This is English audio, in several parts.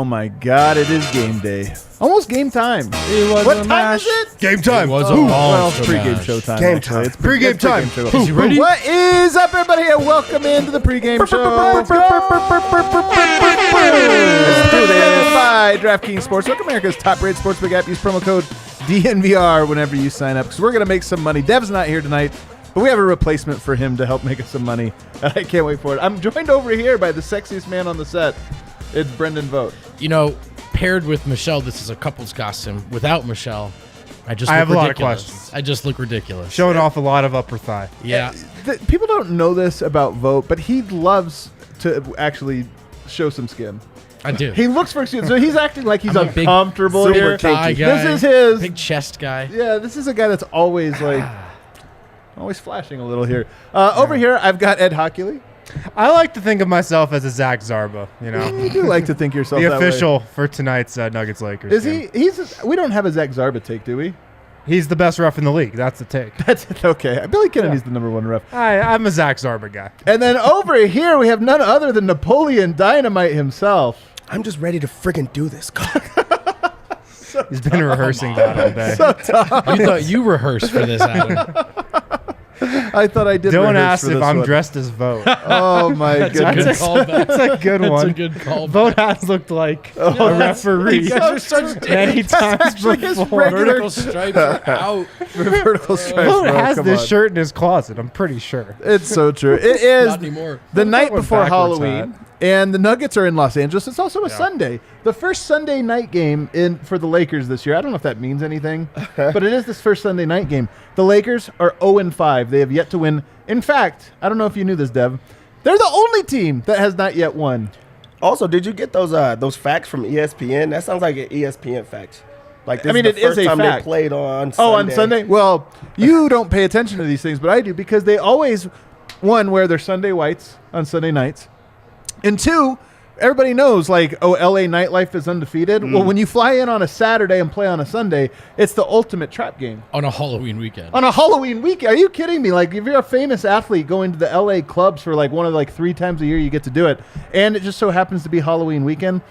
Oh my God! It is game day. Almost game time. What time is it? Game time. It was Well, pre-game showtime. Game time. It's Pre-game time. Is he ready? What is up, everybody? And welcome into the pre-game show. Let's do this by DraftKings Sportsbook, America's top-rated sportsbook app. Use promo code DNVR whenever you sign up, because we're going to make some money. Dev's not here tonight, but we have a replacement for him to help make us some money, and I can't wait for it. I'm joined over here by the sexiest man on the set. It's Brendan Vogt. You know, paired with Michelle, this is a couple's costume. Without Michelle, I have a lot of ridiculous. questions. I just look ridiculous. Showing off a lot of upper thigh. Yeah. People don't know this about Vogt, but he loves to actually show some skin. I do. He looks for skin, so he's acting like he's I'm a big uncomfortable super here. thigh guy. This is his big chest guy. Yeah, this is a guy that's always always flashing a little here. Over here, I've got Ed Hockley. I like to think of myself as a Zach Zarba, you know. You do like to think yourself the that official for tonight's Nuggets-Lakers Is game. We don't have a Zach Zarba take, do we? He's the best ref in the league. That's the take. That's okay. Billy Kennedy's the number one ref. I'm a Zach Zarba guy. And then over here, we have none other than Napoleon Dynamite himself. I'm just ready to freaking do this. He's been rehearsing that all day. You thought you rehearsed for this, Adam. I thought I did. Dylan rehearse asked for if this I'm one. dressed as Vogt. Oh my That's a good goodness! callback. That's a good That's one. a good call. Vogt has looked like a referee You guys are such many times actually his before. regular- vertical stripes are out. Vertical stripes. Vogt bro, has come this on. shirt in his closet. I'm pretty sure. It's so true. It is Not anymore. the night went before backwards Halloween, and the Nuggets are in Los Angeles. It's also a Sunday, the first Sunday night game for the Lakers this year. I don't know if that means anything, but it is this first Sunday night game. The Lakers are 0-5. They have yet to win. In fact, I don't know if you knew this, Dev. They're the only team that has not yet won. Also, did you get those facts from ESPN? That sounds like an ESPN fact. Like this I mean, is the it is first a time fact. they played on Sunday. Oh, on Sunday? Well, you don't pay attention to these things, but I do, because they always, one, wear their Sunday whites on Sunday nights. And two, everybody knows, like, LA nightlife is undefeated. Well, when you fly in on a Saturday and play on a Sunday, it's the ultimate trap game. On a Halloween weekend. On a Halloween weekend. Are you kidding me? Like, if you're a famous athlete going to the LA clubs for, like, one of, like, 3 times a year, you get to do it. And it just so happens to be Halloween weekend.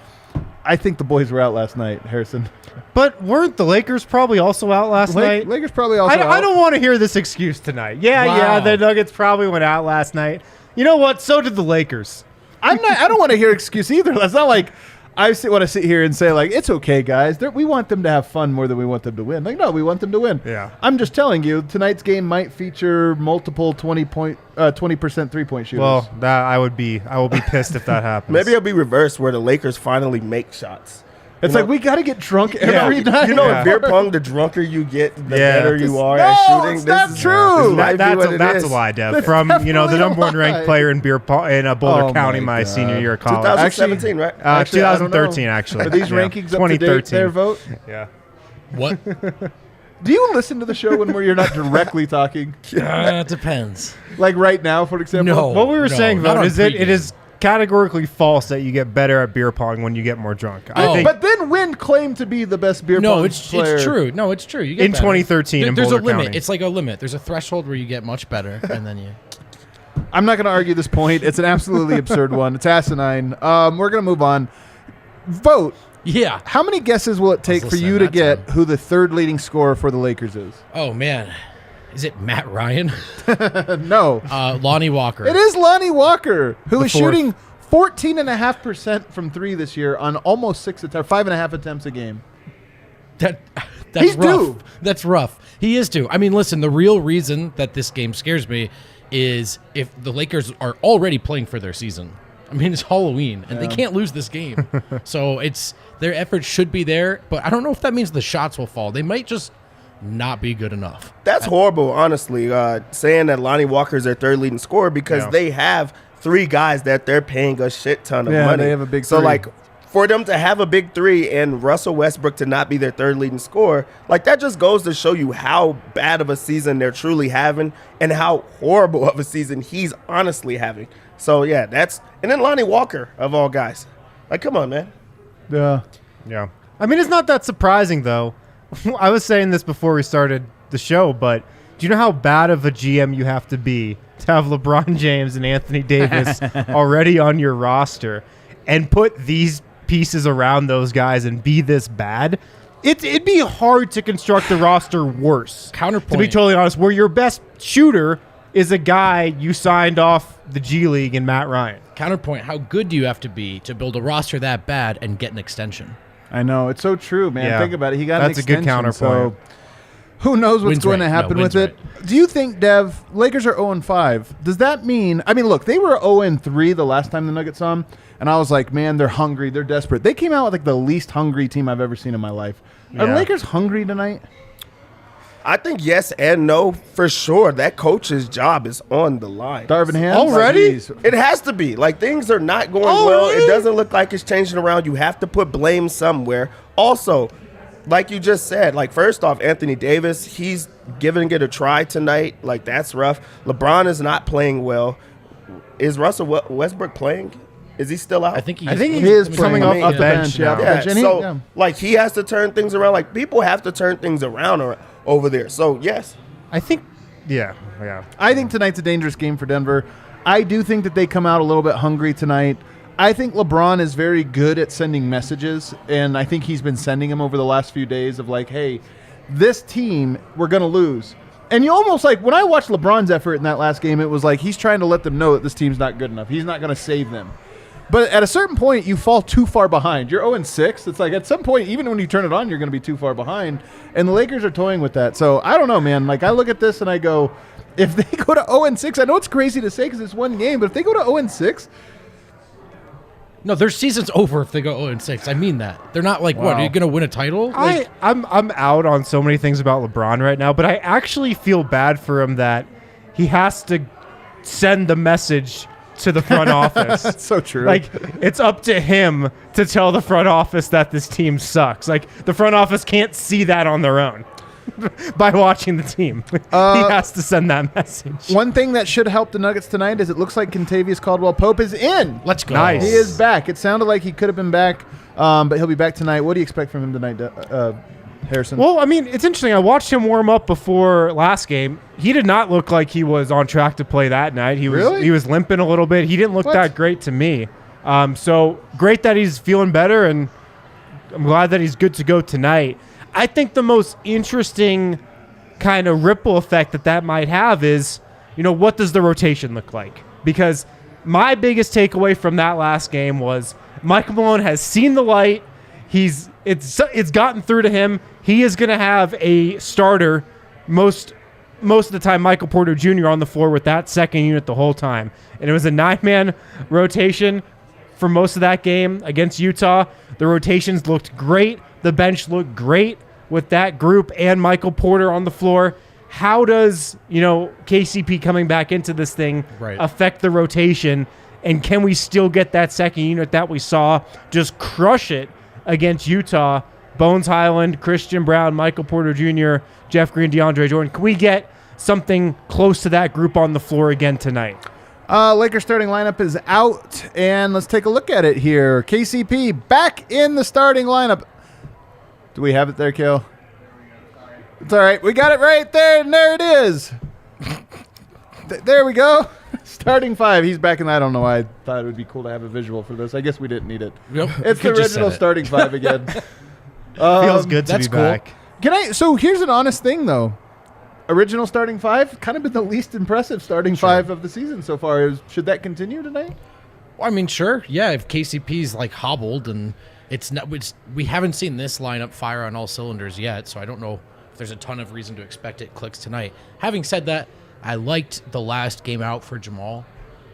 I think the boys were out last night, Harrison. But weren't the Lakers probably also out last night? Lakers probably also out. I don't want to hear this excuse tonight. Yeah, Wow. the Nuggets probably went out last night. You know what? So did the Lakers. I don't want to hear excuse either. That's not like I want to sit here and say, like, it's okay, guys. We want them to have fun more than we want them to win. Like, no, we want them to win. Yeah. I'm just telling you, tonight's game might feature multiple 20% 3-point shooters. Well, I will be pissed if that happens. Maybe it'll be reversed where the Lakers finally make shots. it's you like know- we got to get drunk every night. You know, Yeah. in beer pong, the drunker you get, the Yeah. better you are No, at shooting. it's not true. This might be that's what it a is. lie, Dev. That's From the definitely number a one ranked lie. player in beer pong in Boulder Oh County, my my God. senior year of college. 2017, right? Actually, I don't know. 2013, actually. Are these Yeah. rankings up to date there, Vote? Yeah. What? Do you listen to the show when you're not directly talking? It depends. Like right now, for example? No. What we were saying, not Vote, on is it pregame. is categorically false that you get better at beer pong when you get more drunk. Oh. I think But then Wynn claimed to be the best beer No, pong it's player. true. No, it's true. You get In better. 2013 in there's Boulder a limit. County. It's like a limit. There's a threshold where you get much better, and then you. I'm not going to argue this point. It's an absolutely absurd one. It's asinine. We're going to move on. Vote. Yeah. How many guesses will it take for listening you to that get time. who the third leading scorer for the Lakers is? Oh man, is it Matt Ryan? No. Lonnie Walker. It is Lonnie Walker, who The is fourth. shooting 14.5% from 3 this year on almost 5.5 attempts a game. That's He's rough. due. That's rough. He is due. I mean, listen, the real reason that this game scares me is if the Lakers are already playing for their season. I mean, it's Halloween, and they can't lose this game. So their effort should be there, but I don't know if that means the shots will fall. They might just not be good enough. That's horrible, honestly, saying that Lonnie Walker is their third leading scorer because they have 3 guys that they're paying a shit ton of money. they have a big So, three. like, for them to have a big 3 and Russell Westbrook to not be their third leading scorer, like, that just goes to show you how bad of a season they're truly having and how horrible of a season he's honestly having. So, yeah, and then Lonnie Walker, of all guys. Like, come on, man. Yeah. Yeah. I mean, it's not that surprising, though. I was saying this before we started the show, but do you know how bad of a GM you have to be to have LeBron James and Anthony Davis already on your roster and put these pieces around those guys and be this bad, it'd be hard to construct the roster worse. Counterpoint. To be totally honest, where your best shooter is a guy you signed off the G League in Matt Ryan. Counterpoint, how good do you have to be to build a roster that bad and get an extension? I know. It's so true, man. Yeah. Think about it. He got That's an a good extension, counterpoint. So who knows what's Wins going right. to happen No, with wins it? Do you think, Dev, Lakers are 0-5? Does that mean, I mean, look, they were 0-3 the last time the Nuggets saw them, and I was like, man, they're hungry. They're desperate. They came out with like the least hungry team I've ever seen in my life. Are Yeah. Lakers hungry tonight? I think yes and no for sure. That coach's job is on the line. Darvin Ham? Already? Jeez. It has to be. Like, things are not going Oh, well. really? It doesn't look like it's changing around. You have to put blame somewhere. Also, like you just said, like, first off, Anthony Davis, he's giving it a try tonight. Like, that's rough. LeBron is not playing well. Is Russell Westbrook playing? Is he still out? I think I think He he's is coming playing off the yeah. bench Yeah, now. Yeah, bench. And he- so, yeah. like, he has to turn things around. Like, people have to turn things around over there. So, yes. I think, yeah. I think tonight's a dangerous game for Denver. I do think that they come out a little bit hungry tonight. I think LeBron is very good at sending messages, and I think he's been sending them over the last few days of like, hey, this team, we're going to lose. And you almost like, when I watched LeBron's effort in that last game, it was like he's trying to let them know that this team's not good enough. He's not going to save them. But at a certain point, you fall too far behind. You're 0-6. It's like at some point, even when you turn it on, you're going to be too far behind. And the Lakers are toying with that. So I don't know, man. Like, I look at this and I go, if they go to 0-6, I know it's crazy to say because it's one game, but if they go to 0-6, No, their season's over if they go 0-6. I mean that. They're not like, what, Wow. are you going to win a title? Like, I'm out on so many things about LeBron right now, but I actually feel bad for him that he has to send the message to the front office. that's so true. Like, it's up to him to tell the front office that this team sucks. Like, the front office can't see that on their own by watching the team. He has to send that message. one thing that should help the Nuggets tonight is it looks like Kentavious Caldwell-Pope is in. let's go. Nice. He is back. It sounded like he could have been back, but he'll be back tonight. What do you expect from him tonight, Harrison? Well, I mean, it's interesting. I watched him warm up before last game. He did not look like he was on track to play that night. He was limping a little bit. He didn't look What? that great to me. So great that he's feeling better, and I'm glad that he's good to go tonight. I think the most interesting kind of ripple effect that might have is, what does the rotation look like? Because my biggest takeaway from that last game was Michael Malone has seen the light. It's gotten through to him. He is going to have a starter most of the time, Michael Porter Jr. on the floor with that second unit the whole time. And it was a 9-man rotation for most of that game against Utah. The rotations looked great. The bench looked great with that group and Michael Porter on the floor. How does, KCP coming back into this thing affect the rotation? And can we still get that second unit that we saw just crush it against Utah? Bones Highland, Christian Brown, Michael Porter Jr., Jeff Green, DeAndre Jordan. Can we get something close to that group on the floor again tonight? Lakers starting lineup is out, and let's take a look at it here. KCP back in the starting lineup. Do we have it there, Kale? It's all right. We got it right there, and there it is. There we go. Starting 5. He's back in. I don't know why I thought it would be cool to have a visual for this. I guess we didn't need it. Yep. It's the You just said original it. starting 5 again. Feels good to that's be cool. back. So here's an honest thing, though. Original starting 5, kind of been the least impressive starting 5 of the season so far. Should that continue tonight? Well, I mean, sure. Yeah, if KCP's like hobbled and we haven't seen this lineup fire on all cylinders yet, so I don't know if there's a ton of reason to expect it clicks tonight. Having said that, I liked the last game out for Jamal.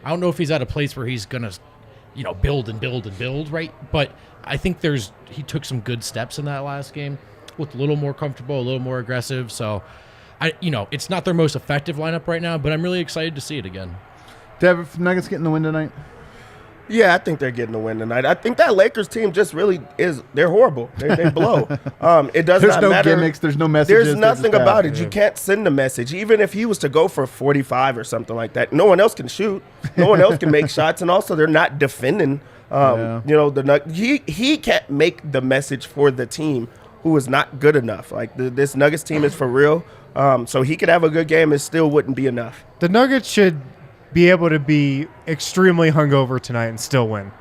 I don't know if he's at a place where he's going to, build and build and build, right? But I think he took some good steps in that last game, looked a little more comfortable, a little more aggressive. So, it's not their most effective lineup right now, but I'm really excited to see it again. Dev, Nuggets getting the win tonight? Yeah, I think they're getting the win tonight. I think that Lakers team just really they're horrible. They blow. It does There's not no matter. gimmicks. There's no messages. There's nothing about it. You can't send a message. Even if he was to go for 45 or something like that, no one else can shoot. No one else can make shots. And also, they're not defending. He can't make the message for the team who is not good enough. Like, this Nuggets team is for real. So he could have a good game. It still wouldn't be enough. The Nuggets should be able to be extremely hungover tonight and still win.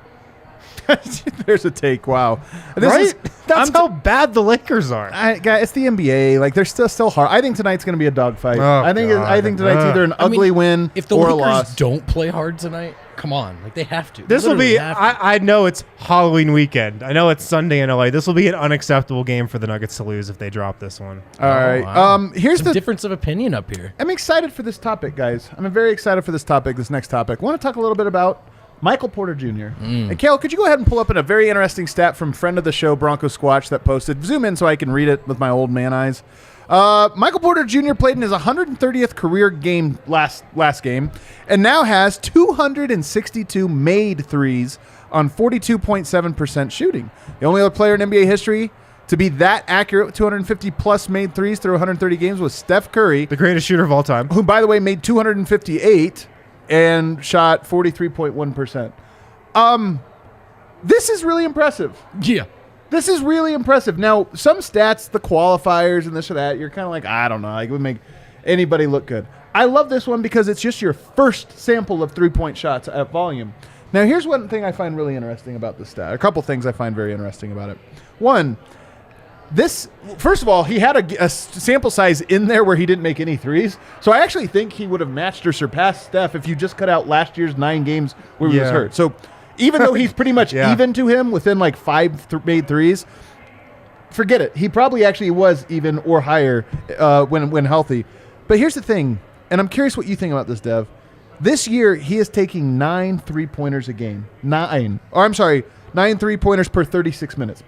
There's a take. Wow. That's how bad the Lakers are. It's the NBA. Like, they're still hard. I think tonight's going to be a dogfight. Oh, I think tonight's either an I mean, ugly win if the or a Lakers loss. don't play hard tonight, come on. Like, they have to. This will Literally be, have to. I know it's Halloween weekend. I know it's Sunday in LA. This will be an unacceptable game for the Nuggets to lose if they drop this one. All right. Wow. Here's Some the difference of opinion up here. I'm excited for this topic, guys. I'm very excited for this topic, this next topic. I want to talk a little bit about Michael Porter Jr. And Kale, could you go ahead and pull up in a very interesting stat from friend of the show, Bronco Squatch, that posted. Zoom in so I can read it with my old man eyes. Michael Porter Jr. played in his 130th career game last game and now has 262 made threes on 42.7% shooting. The only other player in NBA history to be that accurate with 250-plus made threes through 130 games was Steph Curry, The greatest shooter of all time. who, by the way, made 258 and shot 43.1%. This is really impressive. Yeah. This is really impressive. Now, some stats, the qualifiers and this or that, you're kind of like, I don't know. It would make anybody look good. I love this one because it's just your first sample of three-point shots at volume. Now, here's one thing I find really interesting about this stat. A couple things I find very interesting about it. One, first of all, he had a sample size in there where he didn't make any threes. So I actually think he would have matched or surpassed Steph if you just cut out last year's 9 games where he was hurt. So even though he's pretty much even to him within like 5 made threes, forget it. He probably actually was even or higher when healthy. But here's the thing, and I'm curious what you think about this, Dev. This year, he is taking 9 3-pointers a game. 9 3-pointers per 36 minutes.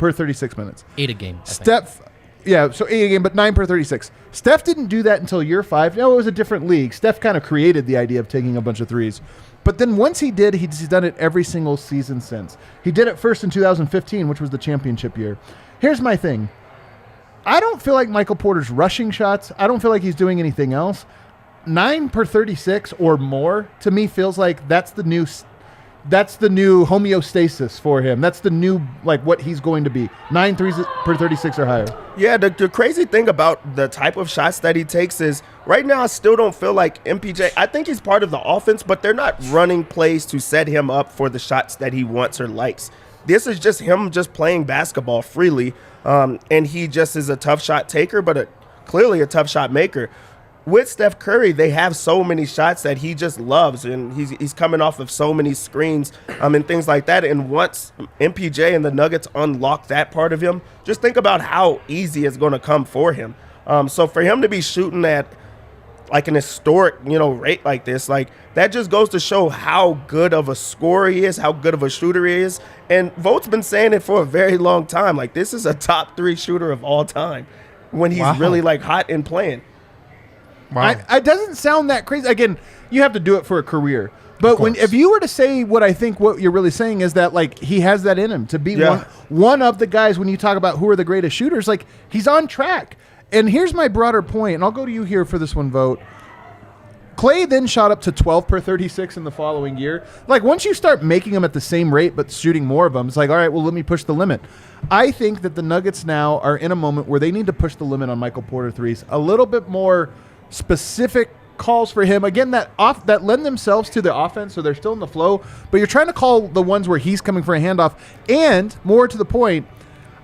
8 a game. Steph, so 8 a game, but 9 per 36. Steph didn't do that until year 5. No, it was a different league. Steph kind of created the idea of taking a bunch of threes. But then once he did, he's done it every single season since. He did it first in 2015, which was the championship year. Here's my thing. I don't feel like Michael Porter's rushing shots. I don't feel like he's doing anything else. 9 per 36 or more, to me, feels like that's the new homeostasis for him. That's the new, like, what he's going to be. 9 threes per 36 or higher. Yeah, the crazy thing about the type of shots that he takes is right now I still don't feel like MPJ. I think he's part of the offense, but they're not running plays to set him up for the shots that he wants or likes. This is just him just playing basketball freely, and he just is a tough shot taker, but clearly a tough shot maker. With Steph Curry, they have so many shots that he just loves, and he's coming off of so many screens and things like that. And once MPJ and the Nuggets unlock that part of him, just think about how easy it's going to come for him. So for him to be shooting at like an historic, rate like this, like that just goes to show how good of a scorer he is, how good of a shooter he is. And Vogt's been saying it for a very long time. Like, this is a top 3 shooter of all time when he's really like hot and playing. Wow. It doesn't sound that crazy. Again, you have to do it for a career. But if you were to say what I think what you're really saying is that, like, he has that in him to be one of the guys when you talk about who are the greatest shooters, like, he's on track. And here's my broader point, and I'll go to you here for this one, Vogt. Clay then shot up to 12 per 36 in the following year. Like, once you start making them at the same rate but shooting more of them, it's like, all right, well, let me push the limit. I think that the Nuggets now are in a moment where they need to push the limit on Michael Porter threes a little bit more specific calls for him again that lend themselves to the offense, so they're still in the flow, but you're trying to call the ones where he's coming for a handoff. And more to the point,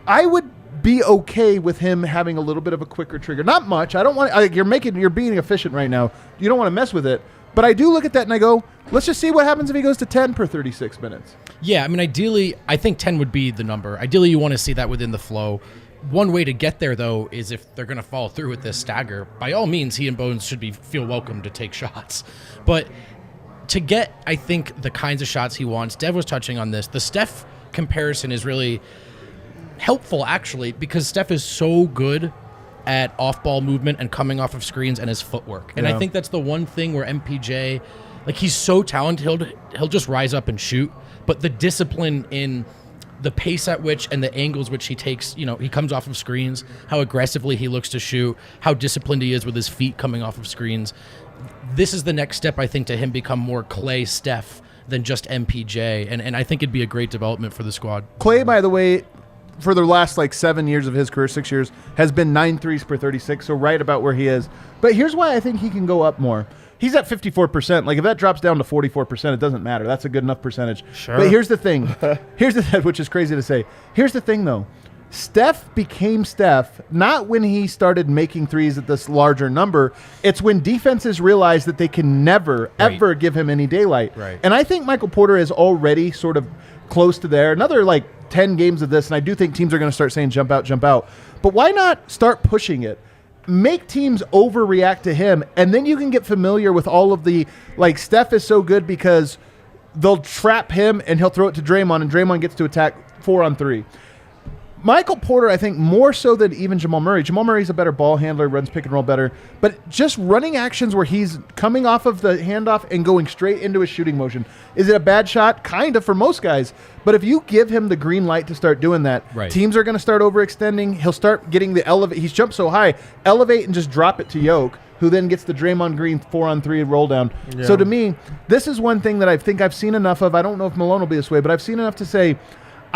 I would be okay with him having a little bit of a quicker trigger. Not much. I don't want you're being efficient right now. You don't want to mess with it. But I do look at that and I go, let's just see what happens if he goes to 10 per 36 minutes. Yeah, I mean, ideally, I think 10 would be the number. Ideally, you want to see that within the flow. One way to get there, though, is if they're going to follow through with this stagger, by all means, he and Bones should feel welcome to take shots. But to get, I think, the kinds of shots he wants, Dev was touching on this, the Steph comparison is really helpful, actually, because Steph is so good at off-ball movement and coming off of screens and his footwork. And I think that's the one thing where MPJ, like, he's so talented, he'll just rise up and shoot, but the discipline in the pace at which and the angles which he takes, he comes off of screens, how aggressively he looks to shoot, how disciplined he is with his feet coming off of screens. This is the next step, I think, to him become more Clay Steph than just MPJ. And I think it'd be a great development for the squad. Clay, by the way, for the last 7 years of his career, 6 years, has been 9 threes per 36, so right about where he is. But here's why I think he can go up more. he's at 54%. Like if that drops down to 44%, it doesn't matter. That's a good enough percentage. Sure. But here's the thing. Which is crazy to say. Here's the thing, though. Steph became Steph not when he started making threes at this larger number. It's when defenses realize that they can never, ever give him any daylight. Right. And I think Michael Porter is already sort of close to there. Another like 10 games of this, and I do think teams are going to start saying jump out, jump out. But why not start pushing it? Make teams overreact to him, and then you can get familiar with all of the, like, Steph is so good because they'll trap him and he'll throw it to Draymond, and Draymond gets to attack 4-on-3. Michael Porter, I think, more so than even Jamal Murray. Jamal Murray's a better ball handler, runs pick and roll better. But just running actions where he's coming off of the handoff and going straight into a shooting motion. Is it a bad shot? Kind of for most guys. But if you give him the green light to start doing that, teams are going to start overextending. He'll start getting the elevate. He's jumped so high. Elevate and just drop it to Yoke, who then gets the Draymond Green 4-on-3 roll down. Yeah. So to me, this is one thing that I think I've seen enough of. I don't know if Malone will be this way, but I've seen enough to say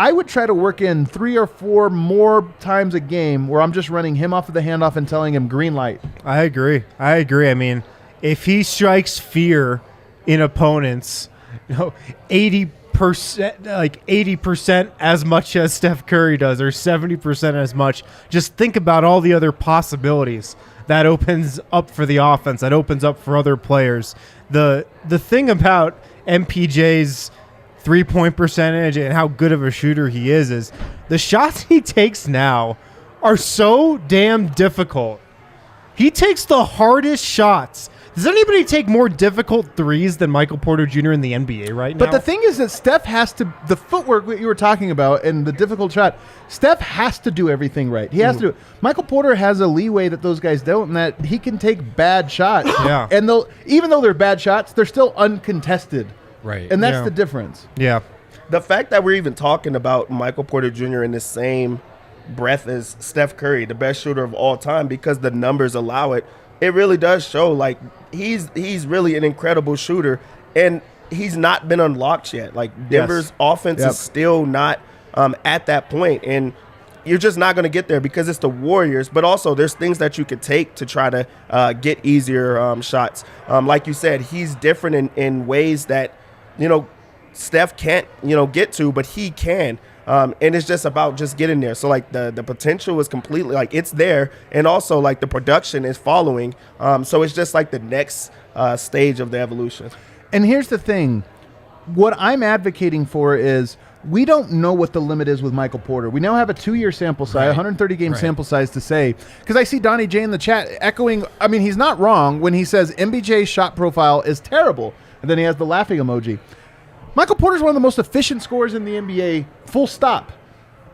I would try to work in 3 or 4 more times a game where I'm just running him off of the handoff and telling him green light. I agree. I mean, if he strikes fear in opponents, 80% as much as Steph Curry does, or 70% as much, just think about all the other possibilities that opens up for the offense, that opens up for other players. The thing about MPJ's three-point percentage and how good of a shooter he is the shots he takes now are so damn difficult. He takes the hardest shots. Does anybody take more difficult threes than Michael Porter Jr. in the NBA right now? But the thing is that Steph has to, the footwork that you were talking about and the difficult shot, Steph has to do everything right. He has to do it. Michael Porter has a leeway that those guys don't, in that he can take bad shots. Yeah. And even though they're bad shots, they're still uncontested. Right. And that's the difference. Yeah. The fact that we're even talking about Michael Porter Jr. in the same breath as Steph Curry, the best shooter of all time, because the numbers allow it, it really does show like he's really an incredible shooter, and he's not been unlocked yet. Like Denver's offense is still not at that point, and you're just not going to get there because it's the Warriors. But also there's things that you could take to try to get easier shots. Like you said, he's different in ways that, Steph can't, get to, but he can. And it's just about just getting there. So, like, the potential is completely, like, it's there. And also, like, the production is following. So it's just, like, the next stage of the evolution. And here's the thing. What I'm advocating for is we don't know what the limit is with Michael Porter. We now have a 2-year sample size, 130-game sample size to say. Because I see Donnie J in the chat echoing. I mean, he's not wrong when he says MPJ's shot profile is terrible. And then he has the laughing emoji. Michael Porter's one of the most efficient scorers in the NBA, full stop.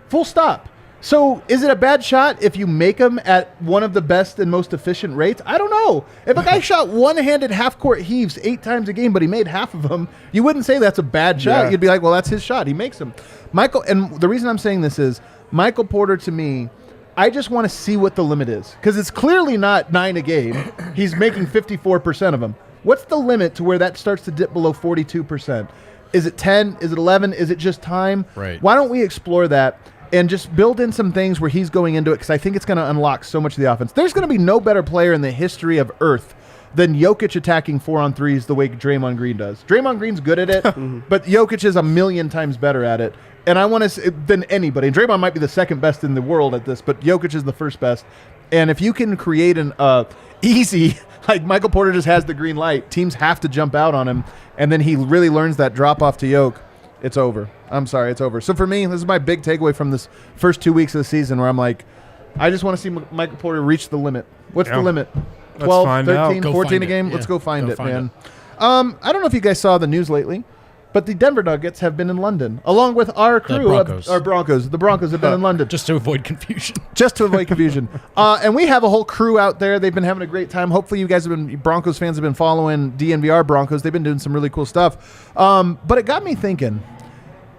Full stop. So is it a bad shot if you make him at one of the best and most efficient rates? I don't know. If a guy shot one-handed half-court heaves 8 times a game, but he made half of them, you wouldn't say that's a bad shot. Yeah. You'd be like, well, that's his shot. He makes them. And the reason I'm saying this is Michael Porter, to me, I just want to see what the limit is. Because it's clearly not 9 a game. He's making 54% of them. What's the limit to where that starts to dip below 42%? Is it 10? Is it 11? Is it just time? Right. Why don't we explore that and just build in some things where he's going into it, because I think it's going to unlock so much of the offense. There's going to be no better player in the history of Earth than Jokic attacking 4-on-3s the way Draymond Green does. Draymond Green's good at it, but Jokic is a million times better at it. And I want to than anybody. And Draymond might be the second best in the world at this, but Jokic is the first best. And if you can create an easy, like Michael Porter just has the green light, teams have to jump out on him, and then he really learns that drop off to Yoke, it's over. I'm sorry, it's over. So for me, this is my big takeaway from this first 2 weeks of the season, where I'm like, I just want to see Michael Porter reach the limit. What's the limit? 12, 13, 14 a game? Let's go find it, man. I don't know if you guys saw the news lately, but the Denver Nuggets have been in London, along with our crew. Our Broncos. The Broncos have been in London. Just to avoid confusion. And we have a whole crew out there. They've been having a great time. Hopefully you guys Broncos fans have been following DNVR Broncos. They've been doing some really cool stuff. But it got me thinking.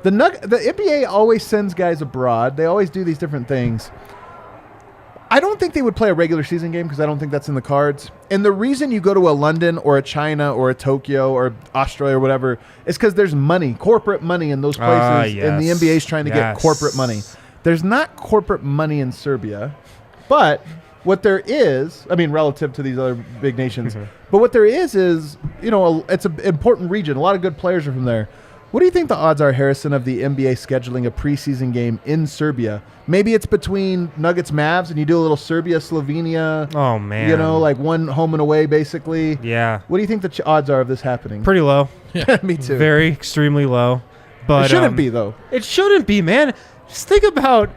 The NBA always sends guys abroad. They always do these different things. I don't think they would play a regular season game because I don't think that's in the cards. And the reason you go to a London or a China or a Tokyo or Australia or whatever is because there's money, corporate money in those places, and the NBA is trying to get corporate money. There's not corporate money in Serbia, but what there is, I mean, relative to these other big nations, but what there is, it's an important region. A lot of good players are from there. What do you think the odds are, Harrison, of the NBA scheduling a preseason game in Serbia? Maybe it's between Nuggets Mavs and you do a little Serbia, Slovenia. Oh, man. Like one home and away, basically. Yeah. What do you think the odds are of this happening? Pretty low. Me too. Very extremely low. But it shouldn't be, though. It shouldn't be, man. Just think about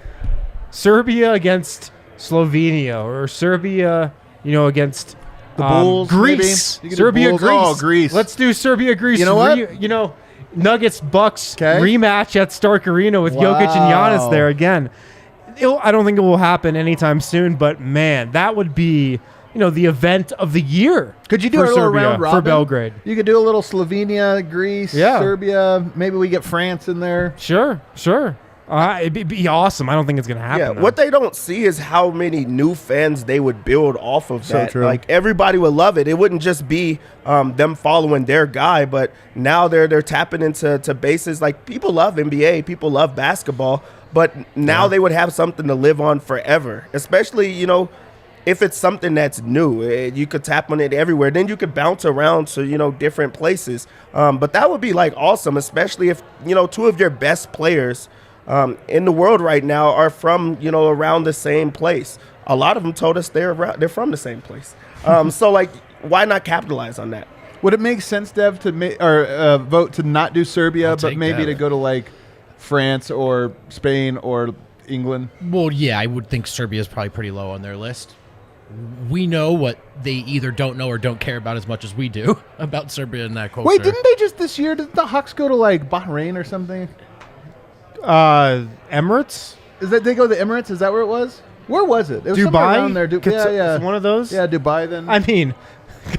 Serbia against Slovenia or Serbia, against the Bulls, Greece. maybe? Serbia, Bulls. Greece. Oh, Greece. Let's do Serbia, Greece. You know what? Nuggets, Bucks 'Kay. rematch at Stark Arena with Jokic and Giannis there again. I don't think it will happen anytime soon, but man, that would be, the event of the year. Could you do for a little Serbia, round robin for Belgrade? You could do a little Slovenia, Greece, Yeah. Serbia. Maybe we get France in there. Sure. It'd be awesome. I don't think it's going to happen. Yeah, though. what they don't see is how many new fans they would build off of that. true. Like, everybody would love it. It wouldn't just be them following their guy, but now they're tapping into bases. Like, people love NBA, people love basketball, but now they would have something to live on forever. Especially, if it's something that's new, you could tap on it everywhere. Then you could bounce around to, different places. But that would be, like, awesome, especially if, two of your best players in the world right now are from, around the same place. A lot of them told us they're from the same place. So, like, why not capitalize on that? Would it make sense, Dev, to vote to not do Serbia, but maybe to go to like France or Spain or England? Well, yeah, I would think Serbia is probably pretty low on their list. We know what they either don't know or don't care about as much as we do about Serbia and that culture. Wait, didn't they just this year? Did the Hawks go to like Bahrain or something? Emirates? Is that they go to the Emirates? Is that where it was? Where was it? It was somewhere Dubai? around there. Yeah. It's one of those? Yeah, Dubai then. I mean,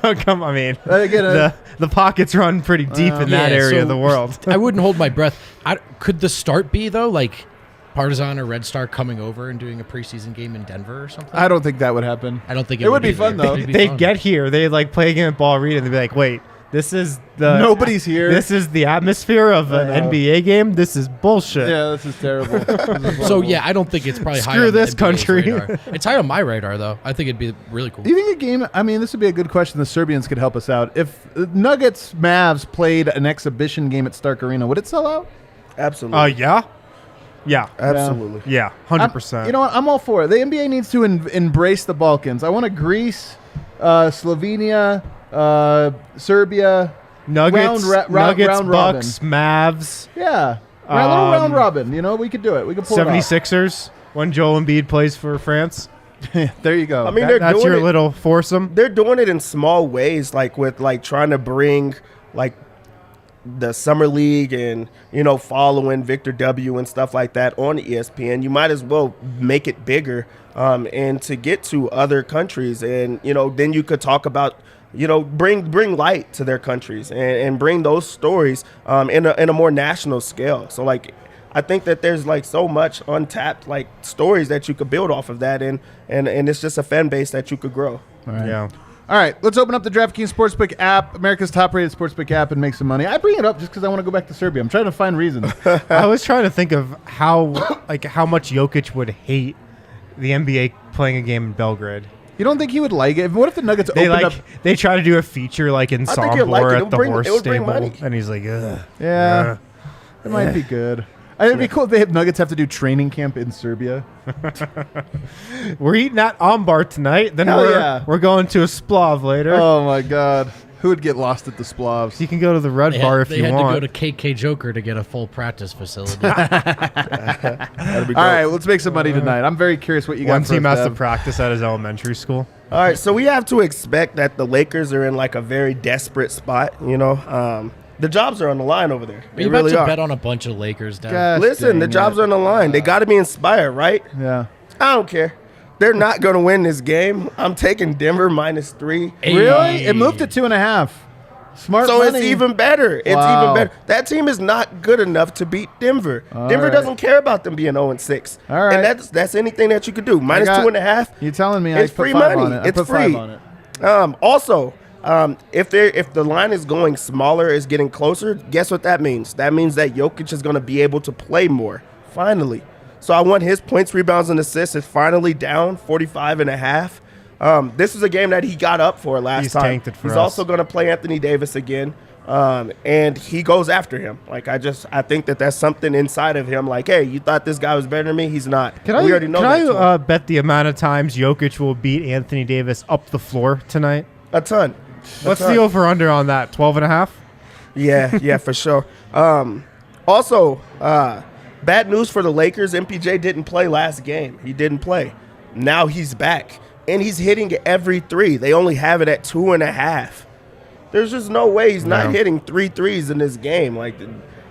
I mean, Again, the pockets run pretty deep in that area of the world. I wouldn't hold my breath. Could the start be, though, like Partizan or Red Star coming over and doing a preseason game in Denver or something? I don't think that would happen. I don't think it would be fun, though. They'd get here. They'd like play a game at Ball Arena and they'd be like, wait, this is Nobody's here. This is the atmosphere of an NBA game. This is bullshit. Yeah, this is terrible. So, yeah, I don't think it's probably high Screw on this the NBA's country. radar. It's high on my radar, though. I think it'd be really cool. Do you think a game? I mean, this would be a good question. The Serbians could help us out. If Nuggets Mavs played an exhibition game at Stark Arena, would it sell out? Absolutely. Yeah. Absolutely. Yeah, 100%. You know what? I'm all for it. The NBA needs to embrace the Balkans. I want a Greece, Slovenia, Serbia. Nuggets, round Bucks, robin. Mavs. Yeah. A little round robin. We could do it. We could pull 76ers when Joel Embiid plays for France. it off. There you go. I mean, That's doing your it, little foursome. They're doing it in small ways, like with like trying to bring like the summer league and following Victor W and stuff like that on ESPN. You might as well make it bigger and to get to other countries, and then you could talk about bring light to their countries and bring those stories in a more national scale. So like I think that there's like so much untapped like stories that you could build off of that, and it's just a fan base that you could grow. All right. Yeah. All right, let's open up the DraftKings Sportsbook app, America's top-rated sportsbook app, and make some money. I bring it up just because I want to go back to Serbia. I'm trying to find reasons. I was trying to think of how much Jokic would hate the NBA playing a game in Belgrade. You don't think he would like it? What if the Nuggets opened up? They try to do a feature like in I think he'd like it. Sombor It at the would horse bring stable, money. and he's like, ugh. Yeah, it might be good. It'd be cool if the Nuggets have to do training camp in Serbia. We're eating at Ambar tonight. Then Hell yeah. we're going to a Splav later. Oh my God, who would get lost at the Splavs? You can go to the Red Bar if you They want. had to go to KK Joker to get a full practice facility. All right, let's make some money tonight. I'm very curious what you got. One for team us, has to Dev. practice at his elementary school. All right, so we have to expect that the Lakers are in like a very desperate spot. The jobs are on the line over there. They You're really about to are. bet on a bunch of Lakers down. Gosh Listen, the dang jobs it. are on the line. They got to be inspired, right? Yeah. I don't care. They're not going to win this game. I'm taking Denver -3. Hey. Really? It moved to 2.5. Smart So money. it's even better. It's Wow. even better. That team is not good enough to beat Denver. Denver right. doesn't care about them being 0-6. All right. And that's anything that you could do. I got- -2.5. You telling me It's I put free 5 money. on it? I It's put free. 5 on it. Also, if the line is going smaller, is getting closer, guess what that means? That means that Jokic is going to be able to play more. Finally. So I want his points, rebounds, and assists is finally down 45.5. This is a game that he got up for last He's time. tanked it for He's us. also going to play Anthony Davis again. And he goes after him. Like, I think that that's something inside of him. Like, hey, you thought this guy was better than me? He's not. We already know that. Can I bet the amount of times Jokic will beat Anthony Davis up the floor tonight? A ton. What's the over-under on that? 12.5? Yeah, for sure. Also, bad news for the Lakers. MPJ didn't play last game. He didn't play. Now he's back, and he's hitting every three. They only have it at 2.5. There's just no way he's not hitting 3 threes in this game. Like,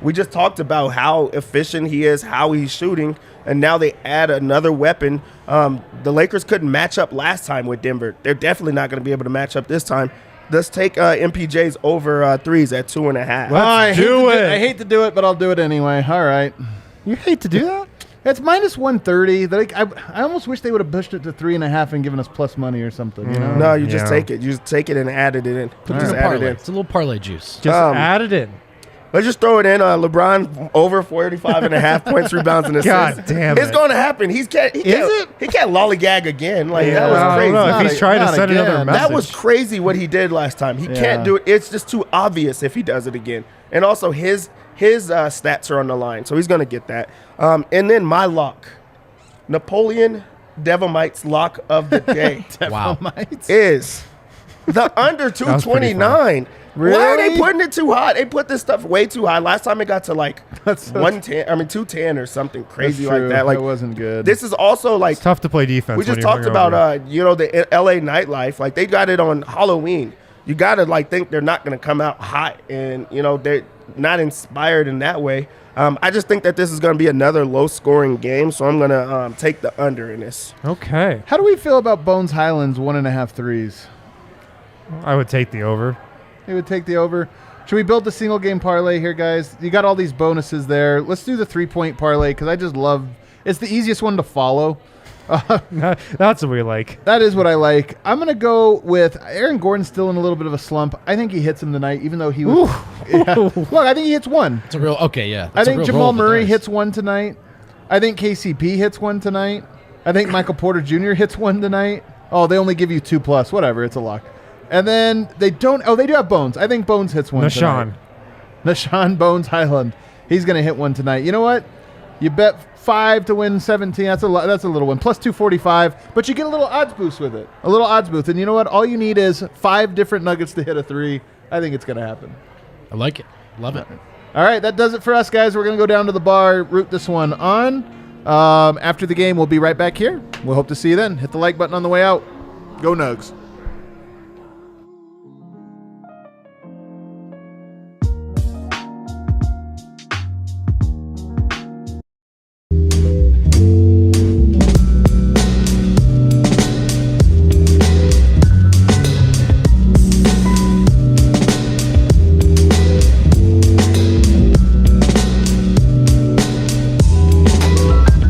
we just talked about how efficient he is, how he's shooting, and now they add another weapon. The Lakers couldn't match up last time with Denver. They're definitely not going to be able to match up this time. Let's take MPJ's over threes at 2.5. I hate to do it, but I'll do it anyway. All right. You hate to do that? It's minus 130. I almost wish they would have pushed it to 3.5 and given us plus money or something. You know? No, you just take it. You just take it and added it in. Put it in a parlay. It's a little parlay juice. Just add it in. Let's just throw it in. LeBron over 45.5 points, rebounds, and assists. God damn it. It's going to happen. He can't lollygag again. Like, that was I crazy. don't know if he's trying to send another message. That was crazy what he did last time. He can't do it. It's just too obvious if he does it again. And also, his stats are on the line, so he's going to get that. And then my lock, Napoleon Devamite's lock of the day Wow. is the under 229. Really? Why are they putting it too high? They put this stuff way too high. Last time it got to like 110, 210 or something crazy like that. Like, that wasn't good. This is also like It's tough to play defense. we just when talked you're about hungover. the LA nightlife. Like, they got it on Halloween. You got to like think they're not going to come out hot, and they're not inspired in that way. I just think that this is going to be another low-scoring game, so I'm going to take the under in this. Okay. How do we feel about Bones Highland's 1.5 threes? I would take the over. He would take the over. Should we build the single game parlay here, guys? You got all these bonuses there. Let's do the 3-point parlay because I just love. It's the easiest one to follow. That's what we like. That is what I like. I'm gonna go with Aaron Gordon's still in a little bit of a slump. I think he hits him tonight, even though he was. Look, I think he hits one. It's a real yeah. I think Jamal Murray hits. hits one tonight. I think KCP hits one tonight. I think Michael Porter Jr. hits one tonight. Oh, they only give you 2+. Whatever, it's a lock. And then they don't. Oh, they do have Bones. I think Bones hits one tonight. Nashawn Bones Highland. He's going to hit one tonight. You know what? You bet 5 to win 17. That's a little one. Plus 245. But you get a little odds boost with it. A little odds boost. And you know what? All you need is 5 different nuggets to hit a 3. I think it's going to happen. I like it. Love it. All right, that does it for us, guys. We're going to go down to the bar, root this one on. After the game, we'll be right back here. We'll hope to see you then. Hit the like button on the way out. Go Nugs.